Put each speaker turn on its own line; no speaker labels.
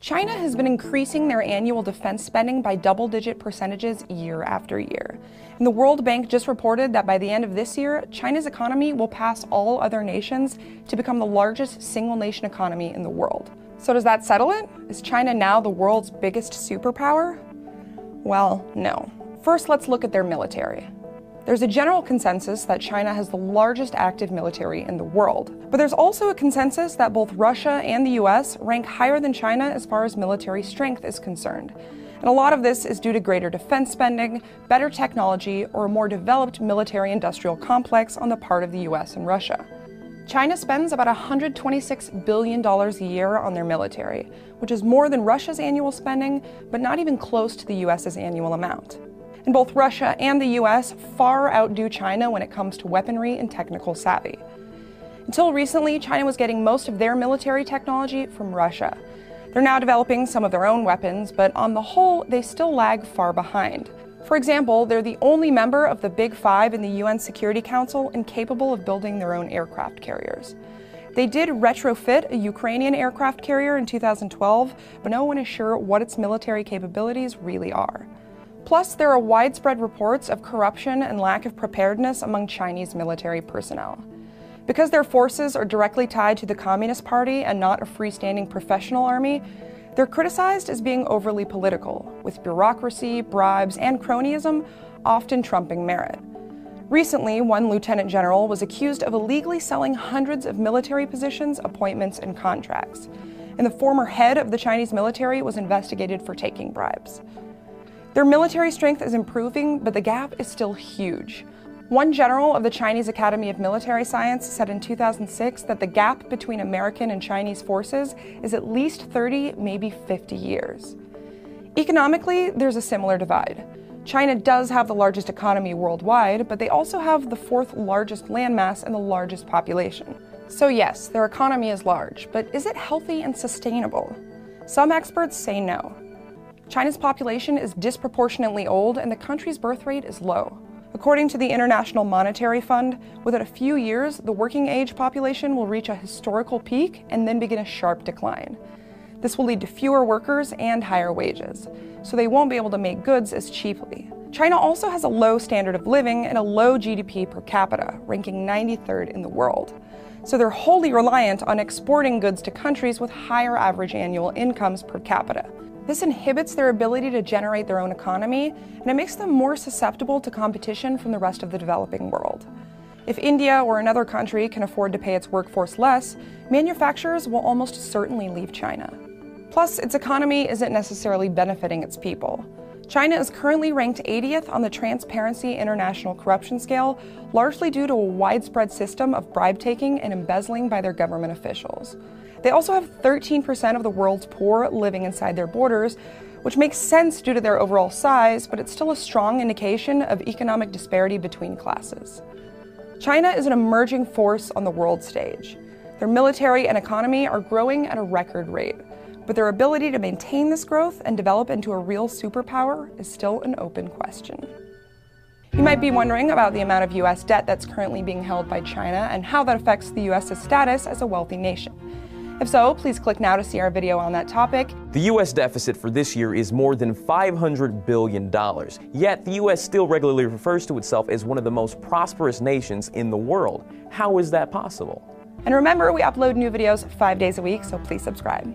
China has been increasing their annual defense spending by double-digit percentages year after year. And the World Bank just reported that by the end of this year, China's economy will pass all other nations to become the largest single-nation economy in the world. So does that settle it? Is China now the world's biggest superpower? Well, no. First, let's look at their military. There's a general consensus that China has the largest active military in the world. But there's also a consensus that both Russia and the US rank higher than China as far as military strength is concerned. And a lot of this is due to greater defense spending, better technology, or a more developed military-industrial complex on the part of the US and Russia. China spends about $126 billion a year on their military, which is more than Russia's annual spending, but not even close to the US's annual amount. And both Russia and the US far outdo China when it comes to weaponry and technical savvy. Until recently, China was getting most of their military technology from Russia. They're now developing some of their own weapons, but on the whole, they still lag far behind. For example, they're the only member of the Big Five in the UN Security Council incapable of building their own aircraft carriers. They did retrofit a Ukrainian aircraft carrier in 2012, but no one is sure what its military capabilities really are. Plus, there are widespread reports of corruption and lack of preparedness among Chinese military personnel. Because their forces are directly tied to the Communist Party and not a freestanding professional army, they're criticized as being overly political, with bureaucracy, bribes, and cronyism often trumping merit. Recently, one lieutenant general was accused of illegally selling hundreds of military positions, appointments, and contracts. And the former head of the Chinese military was investigated for taking bribes. Their military strength is improving, but the gap is still huge. One general of the Chinese Academy of Military Science said in 2006 that the gap between American and Chinese forces is at least 30, maybe 50 years. Economically, there's a similar divide. China does have the largest economy worldwide, but they also have the fourth largest landmass and the largest population. So yes, their economy is large, but is it healthy and sustainable? Some experts say no. China's population is disproportionately old and the country's birth rate is low. According to the International Monetary Fund, within a few years, the working age population will reach a historical peak and then begin a sharp decline. This will lead to fewer workers and higher wages, so they won't be able to make goods as cheaply. China also has a low standard of living and a low GDP per capita, ranking 93rd in the world. So they're wholly reliant on exporting goods to countries with higher average annual incomes per capita. This inhibits their ability to generate their own economy, and it makes them more susceptible to competition from the rest of the developing world. If India or another country can afford to pay its workforce less, manufacturers will almost certainly leave China. Plus, its economy isn't necessarily benefiting its people. China is currently ranked 80th on the Transparency International Corruption Scale, largely due to a widespread system of bribe-taking and embezzling by their government officials. They also have 13% of the world's poor living inside their borders, which makes sense due to their overall size, but it's still a strong indication of economic disparity between classes. China is an emerging force on the world stage. Their military and economy are growing at a record rate, but their ability to maintain this growth and develop into a real superpower is still an open question. You might be wondering about the amount of US debt that's currently being held by China and how that affects the US's status as a wealthy nation. If so, please click now to see our video on that topic.
The U.S. deficit for this year is more than $500 billion, yet the U.S. still regularly refers to itself as one of the most prosperous nations in the world. How is that possible?
And remember, we upload new videos 5 days a week, so please subscribe.